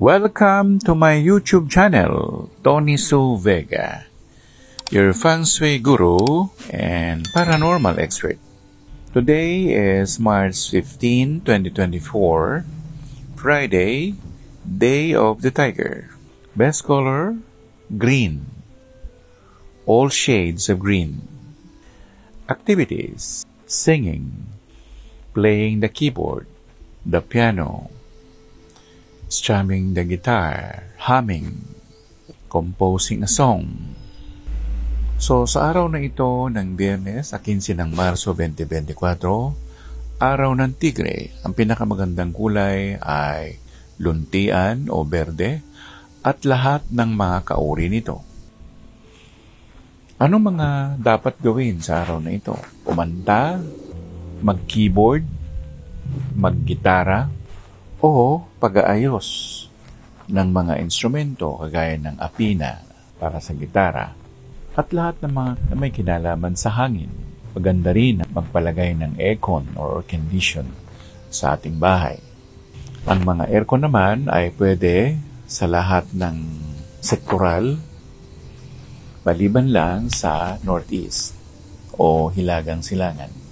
Welcome to my YouTube channel, Tony Su Vega, your feng shui guru and paranormal expert. Today is March 15, 2024, Friday, Day of the Tiger. Best color, green. All shades of green. Activities, singing, playing the keyboard, the piano, strumming the guitar, humming, composing a song. So, sa araw na ito ng Biyernes, 15 ng Marso 2024, araw ng Tigre, ang pinakamagandang kulay ay luntian o berde at lahat ng mga kauri nito. Anong mga dapat gawin sa araw na ito? Kumanta, mag-keyboard, mag-gitara, o pag-aayos ng mga instrumento kagaya ng apina para sa gitara at lahat ng mga na may kinalaman sa hangin. Maganda rin magpalagay ng aircon or air condition sa ating bahay. Ang mga aircon naman ay pwede sa lahat ng sektoral maliban lang sa northeast o hilagang silangan.